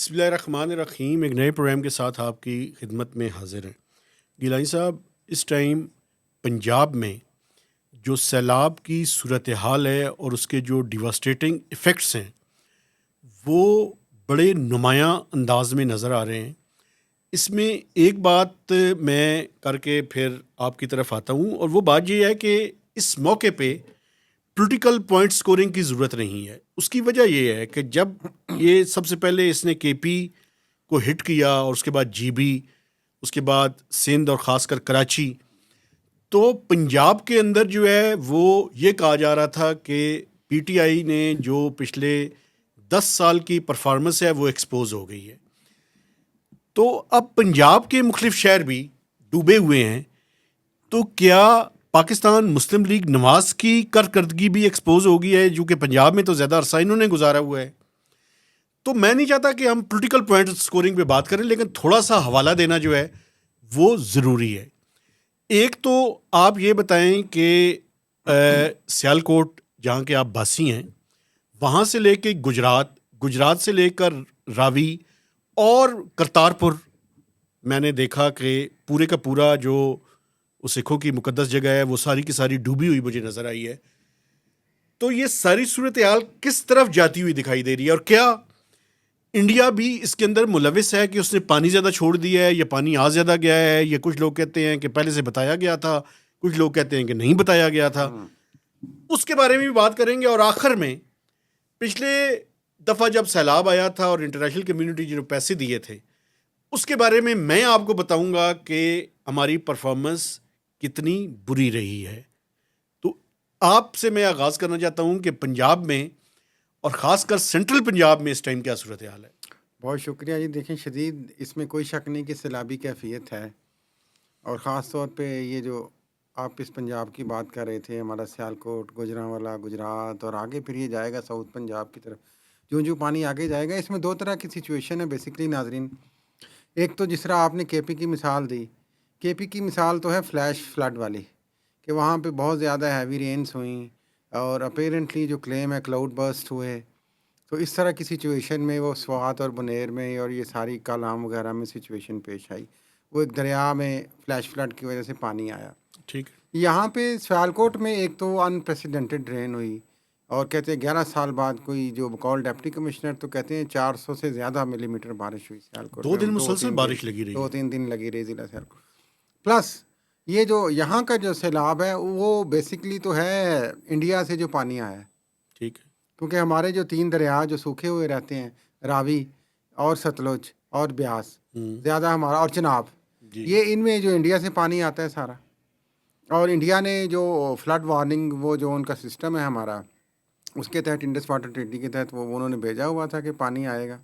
بسم اللہ الرحمن الرحیم. ایک نئے پروگرام کے ساتھ آپ کی خدمت میں حاضر ہیں. گیلانی صاحب، اس ٹائم پنجاب میں جو سیلاب کی صورتحال ہے اور اس کے جو ڈیواسٹیٹنگ ایفیکٹس ہیں وہ بڑے نمایاں انداز میں نظر آ رہے ہیں. اس میں ایک بات میں کر کے پھر آپ کی طرف آتا ہوں، اور وہ بات یہ ہے کہ اس موقع پہ پولیٹیکل پوائنٹ سکورنگ کی ضرورت نہیں ہے. اس کی وجہ یہ ہے کہ جب یہ سب سے پہلے اس نے کے پی کو ہٹ کیا اور اس کے بعد جی بی، اس کے بعد سندھ اور خاص کر کراچی، تو پنجاب کے اندر جو ہے وہ یہ کہا جا رہا تھا کہ پی ٹی آئی نے جو پچھلے 10 سال کی پرفارمنس ہے وہ ایکسپوز ہو گئی ہے. تو اب پنجاب کے مختلف شہر بھی ڈوبے ہوئے ہیں، تو کیا پاکستان مسلم لیگ نواز کی کارکردگی بھی ایکسپوز ہو گئی ہے، جو کہ پنجاب میں تو زیادہ عرصہ انہوں نے گزارا ہوا ہے؟ تو میں نہیں چاہتا کہ ہم پولیٹیکل پوائنٹ سکورنگ پہ بات کریں، لیکن تھوڑا سا حوالہ دینا جو ہے وہ ضروری ہے. ایک تو آپ یہ بتائیں کہ سیالکوٹ جہاں کے آپ باسی ہیں، وہاں سے لے کے گجرات سے لے کر راوی اور کرتارپور، میں نے دیکھا کہ پورے کا پورا جو سکھوں کی مقدس جگہ ہے وہ ساری کی ساری ڈوبی ہوئی مجھے نظر آئی ہے. تو یہ ساری صورتحال کس طرف جاتی ہوئی دکھائی دے رہی ہے، اور کیا انڈیا بھی اس کے اندر ملوث ہے کہ اس نے پانی زیادہ چھوڑ دیا ہے یا پانی آ زیادہ گیا ہے؟ یا کچھ لوگ کہتے ہیں کہ پہلے سے بتایا گیا تھا، کچھ لوگ کہتے ہیں کہ نہیں بتایا گیا تھا. اس کے بارے میں بھی بات کریں گے. اور آخر میں پچھلے دفعہ جب سیلاب آیا تھا اور انٹرنیشنل کمیونٹی جو پیسے دیے تھے، اس کے بارے میں آپ کو بتاؤں گا کہ ہماری پرفارمنس کتنی بری رہی ہے. تو آپ سے میں آغاز کرنا چاہتا ہوں کہ پنجاب میں اور خاص کر سینٹرل پنجاب میں اس ٹائم کیا صورتحال ہے؟ بہت شکریہ جی. دیکھیں، شدید اس میں کوئی شک نہیں کہ سیلابی کیفیت ہے، اور خاص طور پہ یہ جو آپ اس پنجاب کی بات کر رہے تھے، ہمارا سیالکوٹ، گوجرانوالا، گجرات، اور آگے پھر یہ جائے گا ساؤتھ پنجاب کی طرف. جو پانی آگے جائے گا، اس میں دو طرح کی سچویشن ہے بیسکلی ناظرین. ایک تو جس طرح آپ نے کے پی کی مثال دی، کے پی کی مثال تو ہے فلیش فلڈ والی، کہ وہاں پہ بہت زیادہ ہیوی رینس ہوئیں اور اپیرنٹلی جو کلیم ہے کلاؤڈ برسٹ ہوئے. تو اس طرح کی سچویشن میں وہ سوات اور بنیر میں اور یہ ساری کالام وغیرہ میں سچویشن پیش آئی. وہ ایک دریا میں فلیش فلڈ کی وجہ سے پانی آیا. ٹھیک. یہاں پہ سیالکوٹ میں ایک تو انپریسیڈنٹڈ رین ہوئی، اور کہتے ہیں 11 سال بعد کوئی جو بقول ڈپٹی کمشنر تو کہتے ہیں 400 سے زیادہ ملی میٹر بارش ہوئی سیالکوٹ میں. 2 دن مسلسل بارش لگی رہی ہے. 2-3 دن لگی رہی ضلع سیالکوٹ. پلس یہ جو یہاں کا جو سیلاب ہے وہ بیسکلی تو ہے انڈیا سے جو پانی آیا ہے. ٹھیک ہے. کیونکہ ہمارے جو 3 دریا جو سوکھے ہوئے رہتے ہیں، راوی اور ستلج اور بیاس، زیادہ ہمارا اور چناب، یہ ان میں جو انڈیا سے پانی آتا ہے سارا. اور انڈیا نے جو فلڈ وارننگ، وہ جو ان کا سسٹم ہے ہمارا، اس کے تحت انڈس واٹر ٹریٹی کے تحت وہ انہوں نے بھیجا ہوا تھا کہ پانی آئے گا.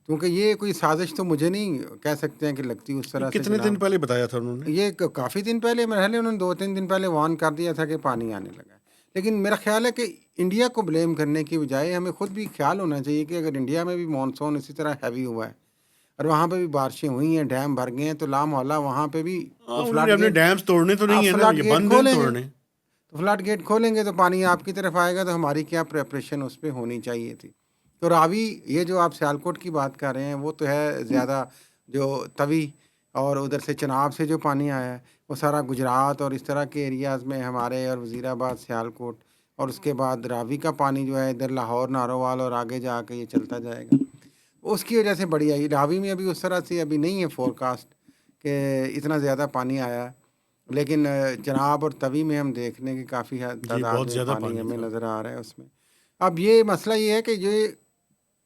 کیونکہ یہ کوئی سازش تو مجھے نہیں کہہ سکتے ہیں کہ لگتی اس طرح سے. کتنے دن پہلے بتایا تھا انہوں نے؟ یہ کافی دن پہلے مرحلے انہوں نے 2-3 دن پہلے وارن کر دیا تھا کہ پانی آنے لگا. لیکن میرا خیال ہے کہ انڈیا کو بلیم کرنے کی بجائے ہمیں خود بھی خیال ہونا چاہیے کہ اگر انڈیا میں بھی مانسون اسی طرح ہیوی ہوا ہے اور وہاں پہ بھی بارشیں ہوئی ہیں، ڈیم بھر گئے ہیں، تو لامحالہ وہاں پہ بھی ڈیمز توڑنے تو نہیں ہے نا، یہ بند ہیں توڑنے. تو فلڈ گیٹ کھولیں گے تو پانی آپ کی طرف آئے گا. تو ہماری کیا پریپریشن اس پہ ہونی چاہیے تھی. تو راوی، یہ جو آپ سیالکوٹ کی بات کر رہے ہیں، وہ تو ہے زیادہ جو توی اور ادھر سے چناب سے جو پانی آیا ہے وہ سارا گجرات اور اس طرح کے ایریاز میں ہمارے، اور وزیر آباد، سیالکوٹ، اور اس کے بعد راوی کا پانی جو ہے ادھر لاہور، نارووال اور آگے جا کے یہ چلتا جائے گا. اس کی وجہ سے بڑی آئی. راوی میں ابھی اس طرح سے ابھی نہیں ہے فور کاسٹ کہ اتنا زیادہ پانی آیا، لیکن چناب اور توی میں ہم دیکھنے کی کافی تعداد میں پانی ہمیں نظر آ رہا ہے اس میں. اب یہ مسئلہ یہ ہے کہ یہ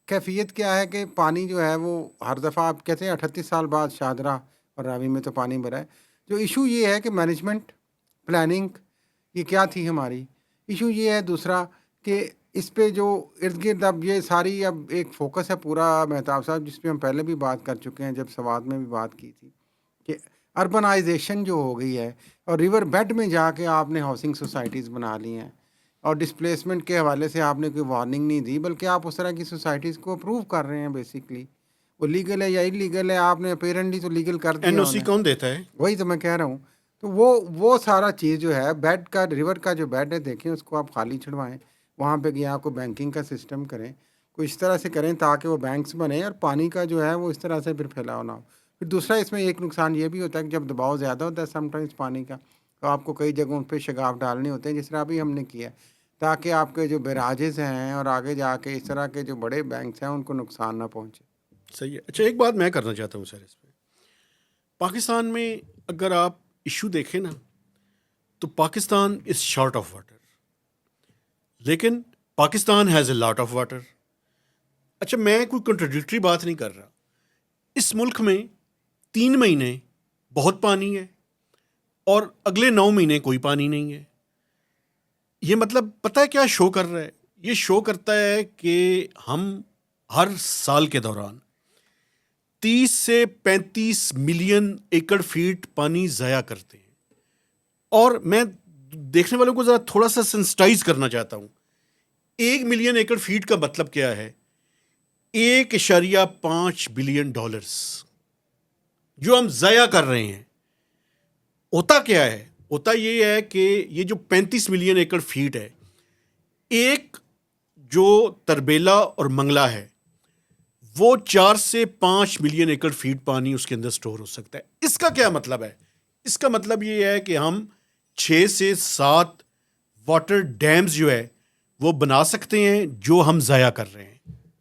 کیفیت کیا ہے کہ پانی جو ہے وہ ہر دفعہ آپ کہتے ہیں 38 سال بعد شاہدرہ اور راوی میں تو پانی بھرا ہے. جو ایشو یہ ہے کہ مینجمنٹ پلاننگ یہ کیا تھی ہماری. ایشو یہ ہے دوسرا کہ اس پہ جو ارد گرد اب یہ ساری اب ایک فوکس ہے پورا مہتاب صاحب، جس پہ ہم پہلے بھی بات کر چکے ہیں جب سوات میں بھی بات کی تھی، کہ اربنائزیشن جو ہو گئی ہے اور ریور بیڈ میں جا کے آپ نے ہاؤسنگ سوسائٹیز بنا لی ہیں، اور ڈسپلیسمنٹ کے حوالے سے آپ نے کوئی وارننگ نہیں دی، بلکہ آپ اس طرح کی سوسائٹیز کو اپروو کر رہے ہیں. بیسکلی وہ لیگل ہے یا انلیگل ہے، آپ نے اپیرنٹلی تو لیگل کر دیا. این او سی کون دیتا ہے؟ وہی تو میں کہہ رہا ہوں. تو وہ سارا چیز جو ہے بیڈ کا، ریور کا جو بیڈ ہے، دیکھیں اس کو آپ خالی چھڑوائیں، وہاں پہ گیا کو بینکنگ کا سسٹم کریں، کچھ اس طرح سے کریں تاکہ وہ بینکس بنیں اور پانی کا جو ہے وہ اس طرح سے پھر پھیلاؤ نہ ہو. پھر دوسرا اس میں ایک نقصان یہ بھی ہوتا ہے کہ جب دباؤ زیادہ ہوتا ہے سم ٹائمز پانی کا تو آپ کو کئی جگہوں پہ شگاف ڈالنے ہوتے ہیں جس طرح ابھی ہم نے کیا ہے تاکہ آپ کے جو بیراجز ہیں اور آگے جا کے اس طرح کے جو بڑے بینکس ہیں ان کو نقصان نہ پہنچے. صحیح ہے. اچھا ایک بات میں کرنا چاہتا ہوں سر اس پہ. پاکستان میں اگر آپ ایشو دیکھیں نا تو Pakistan is short of water لیکن Pakistan has a lot of water. اچھا میں کوئی کنٹراڈکٹری بات نہیں کر رہا. اس ملک میں 3 مہینے بہت پانی ہے اور اگلے 9 مہینے کوئی پانی نہیں ہے. یہ مطلب پتہ ہے کیا شو کر رہا ہے؟ یہ شو کرتا ہے کہ ہم ہر سال کے دوران 30 سے 35 ملین ایکڑ فیٹ پانی ضائع کرتے ہیں. اور میں دیکھنے والوں کو ذرا تھوڑا سا سینسٹائز کرنا چاہتا ہوں. 1 ملین ایکڑ فیٹ کا مطلب کیا ہے؟ 1.5 بلین ڈالرز جو ہم ضائع کر رہے ہیں. ہوتا کیا ہے؟ ہوتا یہ ہے کہ یہ جو 35 ملین ایکڑ فیٹ ہے, ایک جو تربیلا اور منگلا ہے وہ 4 سے 5 ملین ایکڑ فیٹ پانی اس کے اندر سٹور ہو سکتا ہے. اس کا کیا مطلب ہے؟ اس کا مطلب یہ ہے کہ ہم 6 سے 7 واٹر ڈیمز جو ہے وہ بنا سکتے ہیں جو ہم ضائع کر رہے ہیں.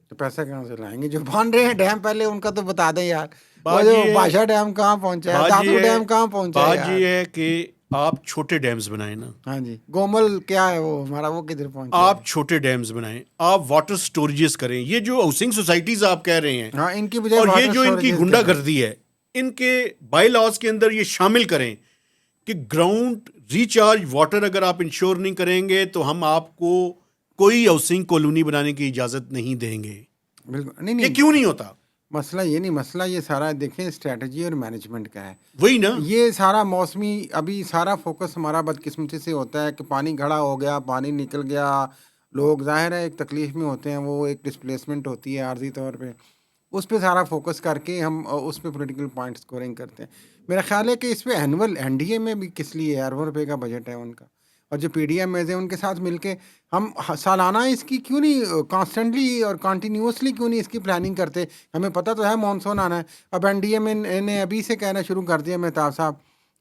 تو پیسہ کہاں سے لائیں گے جو بن رہے ہیں ڈیم؟ پہلے ان کا تو بتا دیں یار. وہ بات جو یہ ہے- بادشاہ ڈیم کہاں پہنچا ہے, دادو ڈیم کہاں پہنچا ہے بات یار؟ یہ ہے کہ آپ چھوٹے ڈیمز بنائیں نا. ہاں جی, گومل کیا ہے وہ ہمارا, وہ کدھر پہنچا ہے؟ آپ چھوٹے ڈیمز بنائیں, آپ واٹر سٹوریجز کریں. یہ جو ہاؤسنگ سوسائٹیز آپ کہہ رہے ہیں ہاں, ان کی بجائے اور یہ واٹر جو ان کی storages گنڈا کریں. گردی ہے, ان کے بائی لاز کے اندر یہ شامل کریں کہ گراؤنڈ ریچارج واٹر اگر آپ انشور نہیں کریں گے تو ہم آپ کو کوئی ہاؤسنگ کالونی بنانے کی اجازت نہیں دیں گے. بالکل نہیں یہ نہیں, کیوں نہیں ہوتا؟ مسئلہ یہ نہیں, مسئلہ یہ سارا دیکھیں اسٹریٹجی اور مینجمنٹ کا ہے. وہی نا. یہ سارا موسمی ابھی سارا فوکس ہمارا بدقسمتی سے ہوتا ہے کہ پانی کھڑا ہو گیا, پانی نکل گیا, لوگ ظاہر ہے ایک تکلیف میں ہوتے ہیں, وہ ایک ڈسپلیسمنٹ ہوتی ہے عارضی طور پہ, اس پہ سارا فوکس کر کے ہم اس پہ پولیٹیکل پوائنٹ اسکورنگ کرتے ہیں. میرا خیال ہے کہ اس پہ اینول این ڈی اے میں بھی کس لیے اربوں روپے کا بجٹ ہے ان کا, اور جو پی ڈی ایم ایز ہیں ان کے ساتھ مل کے ہم سالانہ اس کی کیوں نہیں کانسٹنٹلی اور کنٹینیوسلی کیوں نہیں اس کی پلاننگ کرتے؟ ہمیں پتہ تو ہے مانسون آنا ہے. اب این ڈی ایم نے ابھی سے کہنا شروع کر دیا مہتاب صاحب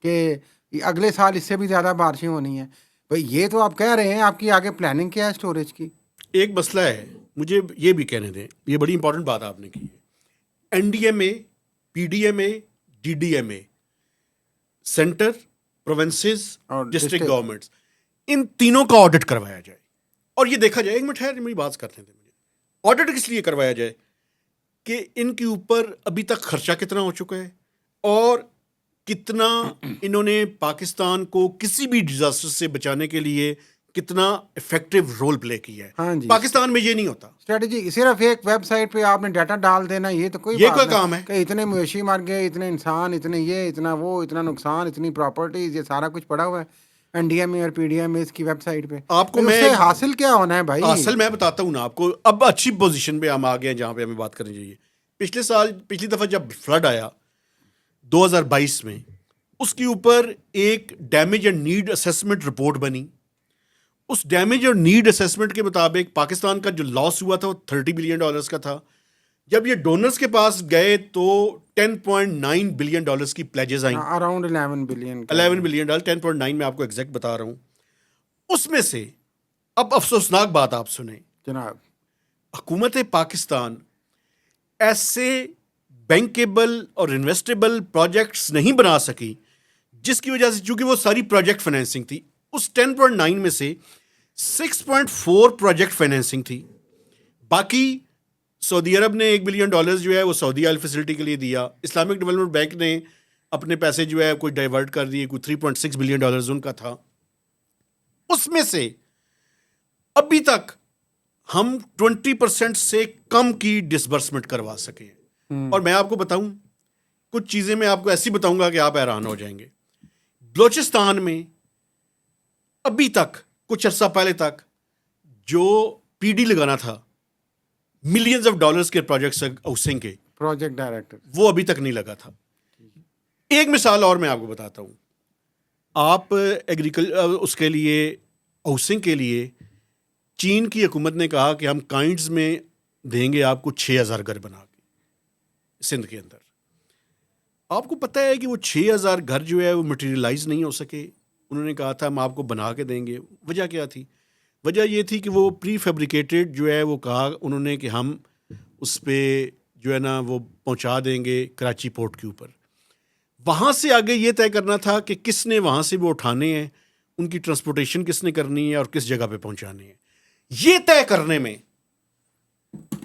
کہ اگلے سال اس سے بھی زیادہ بارشیں ہونی ہیں. بھائی یہ تو آپ کہہ رہے ہیں, آپ کی آگے پلاننگ کیا ہے اسٹوریج کی؟ ایک مسئلہ ہے, مجھے یہ بھی کہنے دیں, یہ بڑی امپورٹنٹ بات آپ نے کی ہے. این ڈی ایم اے, پی ڈی ایم اے, ڈی ڈی ایم اے, سینٹر, پروونسز اور ڈسٹرکٹ گورنمنٹس, ان تینوں کا آڈٹ کروایا جائے اور یہ دیکھا جائے. ایک منٹ ہے, میری بات کرنے دیں مجھے. آڈٹ کس لیے کروایا جائے کہ ان کے اوپر ابھی تک خرچہ کتنا ہو چکا ہے اور کتنا انہوں نے پاکستان کو کسی بھی ڈیزاسٹر سے بچانے کے لیے کتنا افیکٹو رول پلے کیا ہے. ہاں جی, پاکستان میں یہ نہیں ہوتا. اسٹریٹجی صرف ایک ویب سائٹ پہ آپ نے ڈیٹا ڈال دینا, یہ تو کوئی یہ بات کوئی نہیں کام ہے؟ کہ اتنے مویشی مر گئے, اتنے انسان, اتنے یہ, اتنا وہ, اتنا نقصان, اتنی پراپرٹیز, یہ سارا کچھ پڑا ہوا ہے این ڈی ایم اے اور پی ڈی ایم اے کی ویب سائٹ پہ. آپ کو اس میں سے حاصل کیا ہونا ہے بھائی؟ اصل میں بتاتا ہوں نا آپ کو. اب اچھی پوزیشن پہ ہم آ گئے ہیں جہاں پہ ہمیں بات کرنی چاہیے. پچھلی دفعہ جب فلڈ آیا 2022 میں, اس کے اوپر ایک damage and need assessment report بنی. اس ڈیمیج اور نیڈ اسیسمنٹ کے مطابق پاکستان کا جو لاس ہوا تھا وہ $30 بلین کا تھا. جب یہ ڈونرز کے پاس گئے تو $10.9 بلین کی پلیجز آئیں. اراؤنڈ 11 بلین 11 بلین ڈالر, 10.9 میں آپ کو ایگزیکٹ بتا رہا ہوں. اس میں سے اب افسوسناک بات آپ سنیں, جناب. حکومت پاکستان ایسے بینکیبل اور انویسٹیبل پروجیکٹس نہیں بنا سکی جس کی وجہ سے, چونکہ وہ ساری پروجیکٹ فائنینسنگ تھی, اس 10.9 میں سے 6.4 پروجیکٹ فائنینسنگ تھی. باقی سعودی عرب نے $1 بلین جو ہے وہ سعودی آئل فیسلٹی کے لیے دیا. اسلامک ڈیولپمنٹ بینک نے اپنے پیسے جو ہے کوئی ڈائیورٹ کر دیے, کوئی $3.6 بلین ان کا تھا. اس میں سے ابھی تک ہم 20% سے کم کی ڈسبرسمنٹ کروا سکے ہیں. اور میں آپ کو بتاؤں, کچھ چیزیں میں آپ کو ایسی بتاؤں گا کہ آپ حیران ہو جائیں گے. بلوچستان میں ابھی تک کچھ عرصہ پہلے تک جو پی ڈی لگانا تھا ملینز آف ڈالرز کے پروجیکٹس ہاؤسنگ کے, پروجیکٹ ڈائریکٹر, وہ ابھی تک نہیں لگا تھا. ایک مثال اور میں آپ کو بتاتا ہوں. آپ اس کے لیے ہاؤسنگ کے لیے چین کی حکومت نے کہا کہ ہم کائنڈز میں دیں گے آپ کو 6,000 گھر بنا کے سندھ کے اندر. آپ کو پتہ ہے کہ وہ 6,000 گھر جو ہے وہ مٹیریلائز نہیں ہو سکے. انہوں نے کہا تھا ہم آپ کو بنا کے دیں گے. وجہ کیا تھی؟ وجہ یہ تھی کہ وہ پری فیبریکیٹڈ جو ہے وہ کہا انہوں نے کہ ہم اس پہ جو ہے نا وہ پہنچا دیں گے کراچی پورٹ کے اوپر. وہاں سے آگے یہ طے کرنا تھا کہ کس نے وہاں سے وہ اٹھانے ہیں, ان کی ٹرانسپورٹیشن کس نے کرنی ہے اور کس جگہ پہ پہنچانے ہیں. یہ طے کرنے میں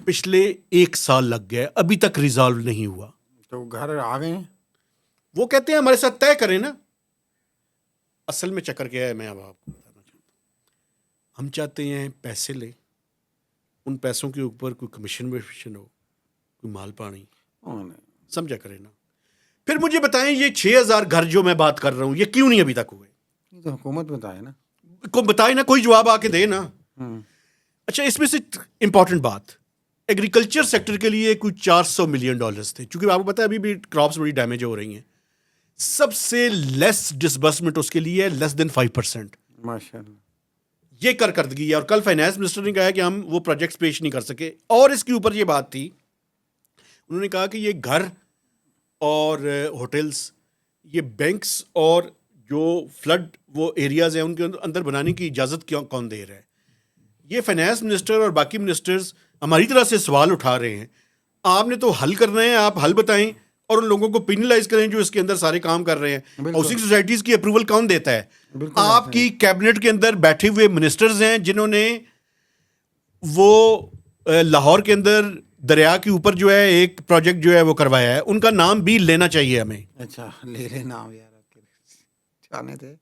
پچھلے 1 سال لگ گئے, ابھی تک ریزالو نہیں ہوا. تو گھر آ گئے ہیں. وہ کہتے ہیں ہمارے ساتھ طے کریں نا. اصل میں چکر کیا ہے میں اب آپ کو بتانا چاہتا ہوں. ہم چاہتے ہیں پیسے لیں, ان پیسوں کے اوپر کوئی کمیشن ومیشن ہو, کوئی مال پانی, سمجھا کرے نا. پھر مجھے بتائیں یہ 6,000 گھر جو میں بات کر رہا ہوں یہ کیوں نہیں ابھی تک ہوئے؟ یہ تو حکومت بتائے نا, کوئی بتائے نا, کوئی جواب آ کے دے نا. اچھا اس میں سے امپورٹنٹ بات, ایگریکلچر سیکٹر کے لیے کوئی $400 ملین تھے, چونکہ آپ کو پتا ہے ابھی بھی کراپس بڑی ڈیمیج ہو رہی ہیں. سب سے لیس ڈسبرسمنٹ اس کے لیے less than 5%. ماشاء اللہ یہ کارکردگی ہے. اور کل فائنانس منسٹر نے کہا کہ ہم وہ پروجیکٹس پیش نہیں کر سکے. اور اس کے اوپر یہ بات تھی, انہوں نے کہا کہ یہ گھر اور ہوٹلس, یہ بینکس اور جو فلڈ وہ ایریاز ہیں ان کے اندر بنانے کی اجازت کون دے رہا ہے؟ یہ فائنانس منسٹر اور باقی منسٹرز ہماری طرح سے سوال اٹھا رہے ہیں. آپ نے تو حل کرنا ہے, آپ حل بتائیں اور ان لوگوں کو پینلائز کریں جو اس کے اندر سارے کام کر رہے ہیں. ہاؤسنگ سوسائٹیز کی اپروول کون دیتا ہے؟ آپ کی کیبنٹ کے اندر بیٹھے ہوئے منسٹرز ہیں جنہوں نے وہ لاہور کے اندر دریا کے اوپر جو ہے ایک پروجیکٹ جو ہے وہ کروایا ہے, ان کا نام بھی لینا چاہیے ہمیں. اچھا لے لے نام یار, جانے تھے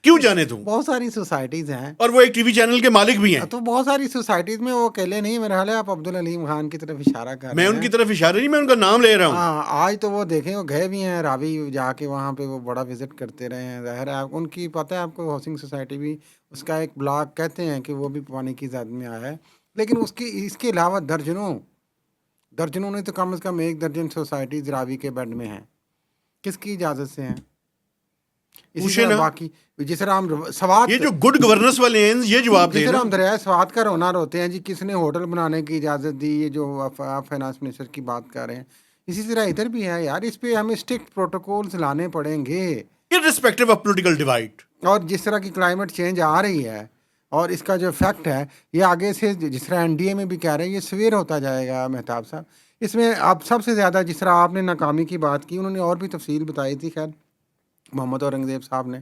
کیوں جانے دوں؟ بہت ساری سوسائٹیز ہیں اور وہ ایک ٹی وی چینل کے مالک بھی ہیں. تو بہت ساری سوسائٹیز میں وہ اکیلے نہیں, میرا خیال ہے آپ عبدالعلیم خان کی طرف اشارہ کر رہے ہیں. میں ان کی طرف اشارہ نہیں, میں ان کا نام لے رہا ہوں. ہاں آج تو وہ دیکھیں وہ گئے بھی ہیں راوی جا کے, وہاں پہ وہ بڑا وزٹ کرتے رہے ہیں. ظاہر ہے ان کی پتہ ہے آپ کو, ہاؤسنگ سوسائٹی بھی اس کا ایک بلاک کہتے ہیں کہ وہ بھی پانی کی زد میں آیا ہے. لیکن اس کے علاوہ درجنوں نے تو کم از کم 1 درجن سوسائٹیز راوی کے بینڈ میں ہیں. کس کی اجازت سے ہیں؟ اسی طرح باقی جس طرح ہم سوات, یہ جو گڈ گورننس والے ہیں یہ جواب دیں. جس طرح ہم دریائے سوات کا رونا روتے ہیں جی کس نے ہوٹل بنانے کی اجازت دی, یہ جو آپ فائنانس منسٹر کی بات کر رہے ہیں, اسی طرح ادھر بھی ہے یار. اس پہ ہمیں اسٹرکٹ پروٹوکولز لانے پڑیں گے irrespective of political divide. اور جس طرح کی کلائمیٹ چینج آ رہی ہے اور اس کا جو افیکٹ ہے یہ آگے سے جس طرح NDA میں بھی کہہ رہے ہیں یہ سویر ہوتا جائے گا. مہتاب صاحب اس میں آپ سب سے زیادہ جس طرح آپ نے ناکامی کی بات کی, انہوں نے اور بھی تفصیل بتائی تھی خیر محمد اورنگزیب صاحب نے,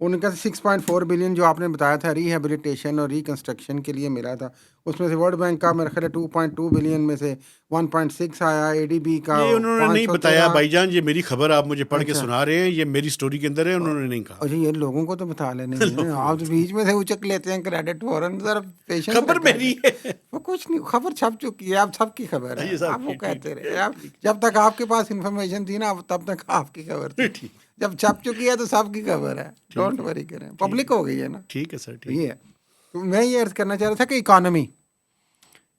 ان کا 6.4 بلین جو آپ نے بتایا تھا ریہیبلیٹیشن اور ریکنسٹرکشن کے لیے ملا تھا, اس میں سے ورلڈ بینک کا میرا خیال ہے 2.2 بلین میں سے 1.6 آیا, ADB کا یہ انہوں نے نہیں بتایا بھائی جان, یہ میری خبر آپ مجھے پڑھ کے سنا رہے ہیں, یہ میری سٹوری کے اندر ہے, انہوں نے نہیں کہا. اچھا یہ لوگوں کو تو بتا لینے ہیں, آپ تو بیچ میں سے اچک لیتے ہیں کریڈٹ فوراً. ذرا پیشنس, خبر میری ہے, وہ کچھ نہیں, خبر چھپ چکی ہے, آپ سب کی خبر ہے, آپ وہ کہتے رہے. جب تک آپ کے پاس انفارمیشن تھی نا تب تک آپ کی خبر تھی, جب چھپ چکی ہے تو سب کی خبر ہے. ڈونٹ وری کریں, پبلک ہو گئی ہے نا. ٹھیک ہے سر. یہ ہے تو میں یہ عرض کرنا چاہ رہا تھا کہ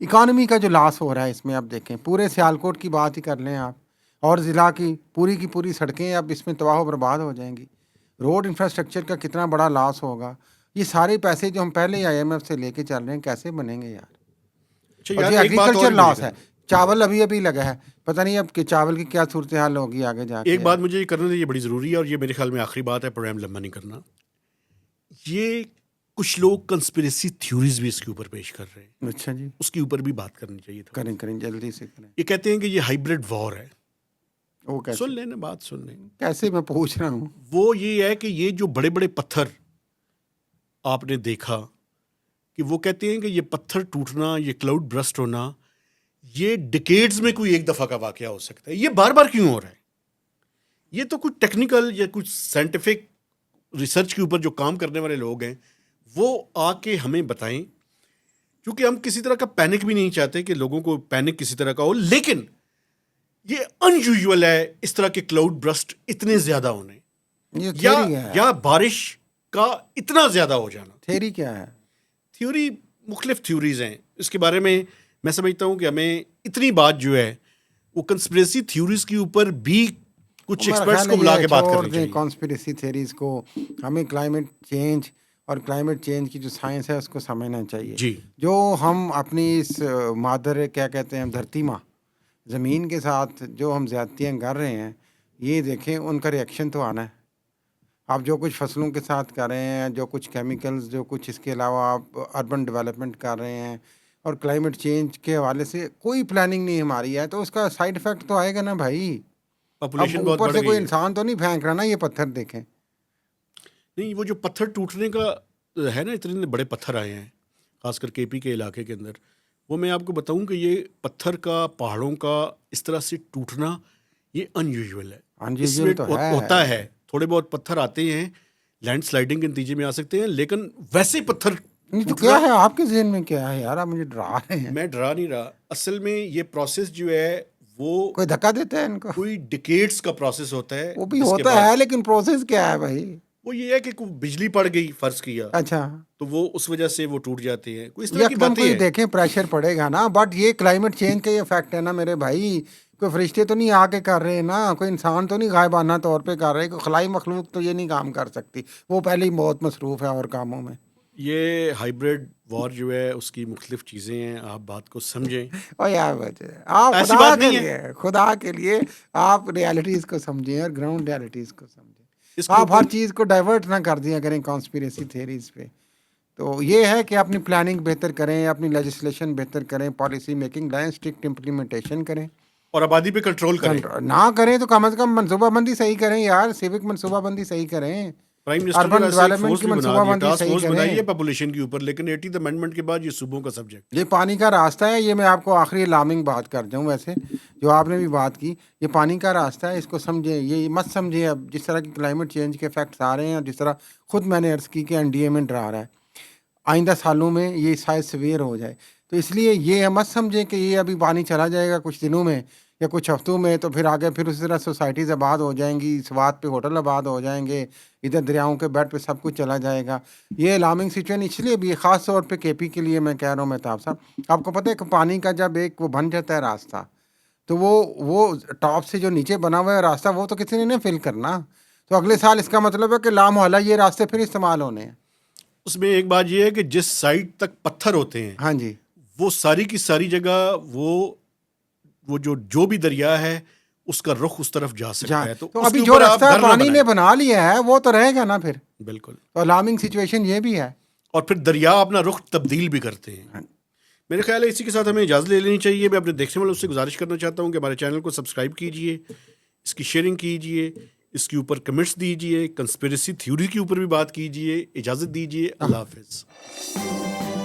اکانومی کا جو لاس ہو رہا ہے اس میں آپ دیکھیں, پورے سیالکوٹ کی بات ہی کر لیں آپ, اور ضلع کی پوری سڑکیں اب اس میں تباہ و برباد ہو جائیں گی. روڈ انفراسٹرکچر کا کتنا بڑا لاس ہوگا. یہ سارے پیسے جو ہم پہلے IMF سے لے کے چل رہے ہیں کیسے بنیں گے یار. ایگریکلچر لاس ہے, چاول ابھی لگا ہے, پتہ نہیں اب کہ چاول کی کیا صورتحال ہوگی آگے جا کے. ایک بات مجھے یہ کرنا یہ بڑی ضروری ہے, اور یہ میرے خیال میں آخری بات ہے, پروگرام لمبا نہیں کرنا. یہ کچھ لوگ کنسپریسی تھیوریز بھی اس کے اوپر پیش کر رہے ہیں. اچھا جی, اس کے اوپر بھی بات کرنی چاہیے. کریں جلدی سے کریں. یہ کہتے ہیں کہ یہ ہائیبرڈ وار ہے. وہ کیسے؟ سن لیں نا, بات سن لیں. کیسے, میں پوچھ رہا ہوں. وہ یہ ہے کہ یہ جو بڑے بڑے پتھر آپ نے دیکھا کہ وہ کہتے ہیں کہ یہ پتھر ٹوٹنا, یہ کلاؤڈ برسٹ ہونا, یہ ڈیکیڈز میں کوئی ایک دفعہ کا واقعہ ہو سکتا ہے. یہ بار بار کیوں ہو رہا ہے؟ یہ تو کچھ ٹیکنیکل یا کچھ سائنٹیفک ریسرچ کے اوپر جو کام کرنے والے لوگ ہیں وہ آ کے ہمیں بتائیں, کیونکہ ہم کسی طرح کا پینک بھی نہیں چاہتے کہ لوگوں کو پینک کسی طرح کا ہو. لیکن یہ ان یوزول ہے اس طرح کے کلاؤڈ برسٹ اتنے زیادہ ہونے, یا بارش کا اتنا زیادہ ہو جانا. تھیوری کیا ہے؟ تھیوری مختلف تھیوریز ہیں اس کے بارے میں. میں سمجھتا ہوں کہ ہمیں اتنی بات جو ہے وہ کنسپریسی تھیوریز کے اوپر بھی کچھ ایکسپرٹس کو بلا کے بات کرنی چاہیے. کنسپریسی تھیوریز کو ہمیں کلائمیٹ چینج اور کلائمیٹ چینج کی جو سائنس ہے اس کو سمجھنا چاہیے. جی جو ہم اپنی اس مادر کیا کہتے ہیں دھرتی ماں زمین کے ساتھ جو ہم زیادتیاں کر رہے ہیں، یہ دیکھیں ان کا ریئیکشن تو آنا ہے. آپ جو کچھ فصلوں کے ساتھ کر رہے ہیں، جو کچھ کیمیکلز، جو کچھ اس کے علاوہ آپ اربن ڈیولپمنٹ کر رہے ہیں اور کلائمیٹ چینج کے حوالے سے کوئی پلاننگ نہیں ہماری ہے، تو اس کا سائیڈ افیکٹ تو آئے گا نا بھائی. اب پاپولیشن بہت اوپر بڑھ سے کوئی گئی ہے. انسان تو نہیں پھینک رہا نا یہ پتھر دیکھیں. نہیں، وہ جو پتھر ٹوٹنے کا ہے نا، اتنے بڑے پتھر آئے ہیں خاص کر کے پی کے علاقے کے اندر. وہ میں آپ کو بتاؤں کہ یہ پتھر کا پہاڑوں کا اس طرح سے ٹوٹنا یہ ان یوزول ہے. اس میں انیوژل تو ہوتا ہے تھوڑے بہت پتھر آتے ہیں، لینڈ سلائڈنگ کے نتیجے میں آ سکتے ہیں، لیکن ویسے پتھر نہیں تو ٹوٹنا. کیا ہے آپ کے ذہن میں کیا ہے یار؟ آپ مجھے ڈرا رہے ہیں. میں ڈرا نہیں رہا، اصل میں یہ پروسیس جو ہے وہ کوئی دھکا دیتا ہے ان کو؟ کوئی ڈیکیڈز کا پروسیس ہوتا ہے. وہ بھی جس کے ہوتا بعد ہے لیکن پروسیس کیا ہے بھائی؟ وہ یہ ہے کہ بجلی پڑ گئی فرض کیا، اچھا، تو وہ اس وجہ سے وہ ٹوٹ جاتے ہیں. کوئی اس طرح کی یکدم باتیں کوئی ہیں. دیکھیں پریشر پڑے گا نا. بٹ یہ کلائمیٹ چینج کا یہ افیکٹ ہے نا میرے بھائی. کوئی فرشتے تو نہیں آ کے کر رہے نا، کوئی انسان تو نہیں غائبانہ طور پہ کر رہے. کوئی خلائی مخلوق تو یہ نہیں کام کر سکتی، وہ پہلے ہی بہت مصروف ہے اور کاموں میں. یہ ہائیبریڈ وار جو ہے اس کی مختلف چیزیں ہیں، آپ بات کو سمجھیں. او یار بچے، آپ ایسی خدا بات کے نہیں ہے. لیے آپ ریالٹیز کو سمجھیں اور گراؤنڈ ریالٹیز کو سمجھیں. اس کے آپ اوپر ہر چیز کو ڈائیورٹ نہ کر دیا کریں کانسپیریسی تھیریز پہ. تو یہ ہے کہ اپنی پلاننگ بہتر کریں، اپنی لیجسلیشن بہتر کریں، پالیسی میکنگ لائیں، اسٹرکٹ امپلیمنٹیشن کریں. اور آبادی پہ کنٹرول کریں. نہ کریں تو کم از کم منصوبہ بندی صحیح کریں یار، سیوک منصوبہ بندی صحیح کریں، پرائم منسٹر نے اربن ویسے ایک ڈیولپمنٹ فورس کی بھی بنا منصوبہ دی ہے، بندی ٹاسک صحیح فورس کریں. بنائی ہے پاپولیشن کے اوپر، لیکن 80 امینڈمنٹ کے بعد یہ صوبوں کا سبجیکٹ. یہ پانی کا راستہ ہے. یہ میں آپ کو آخری الارمنگ بات کر جاؤں. ویسے جو آپ نے بھی بات کی، یہ پانی کا راستہ ہے، اس کو سمجھیں. یہ مت سمجھیں اب جس طرح کی کلائمیٹ چینج کے افیکٹس آ رہے ہیں اور جس طرح خود میں نے عرض کی کہ NDA میں ڈرا رہا ہے آئندہ سالوں میں یہ شاید سویئر ہو جائے. تو اس لیے یہ مت سمجھیں کہ یہ ابھی پانی چلا جائے گا کچھ دنوں میں یا کچھ ہفتوں میں، تو پھر آگے پھر اسی طرح سوسائٹیز آباد ہو جائیں گی، سوات پہ ہوٹل آباد ہو جائیں گے، ادھر دریاؤں کے بیڈ پہ سب کچھ چلا جائے گا. یہ الارمنگ سچویشن اس لیے بھی خاص طور پہ KP کے لیے میں کہہ رہا ہوں مہتاب صاحب. آپ کو پتہ ہے کہ پانی کا جب ایک وہ بن جاتا ہے راستہ، تو وہ ٹاپ سے جو نیچے بنا ہوا ہے راستہ، وہ تو کسی نے نہیں فل کرنا. تو اگلے سال اس کا مطلب ہے کہ لامحالہ یہ راستے پھر استعمال ہونے ہیں. اس میں ایک بات یہ ہے کہ جس سائٹ تک پتھر ہوتے ہیں ہاں جی، وہ ساری کی ساری جگہ وہ جو بھی دریا ہے اس کا رخ اس طرف جا سکتا ہے. تو اس ابھی کے جو اوپر آپ راستہ گھر نہ پانی نے بنائیں. بنا لیا ہے وہ تو رہے گا نا پھر. بالکل. تو الارمنگ سچویشن یہ بھی ہے. اور پھر دریا اپنا رخ تبدیل بھی کرتے ہیں. میرے خیال ہے اسی کے ساتھ ہمیں اجازت لے لینی چاہیے. میں اپنے دیکھنے والوں سے گزارش کرنا چاہتا ہوں کہ ہمارے چینل کو سبسکرائب کیجیے، اس کی شیئرنگ کیجیے، اس کے اوپر کمنٹس دیجیے، کنسپیریسی تھیوری کے اوپر بھی بات کیجیے. اجازت دیجیے. اللہ حافظ.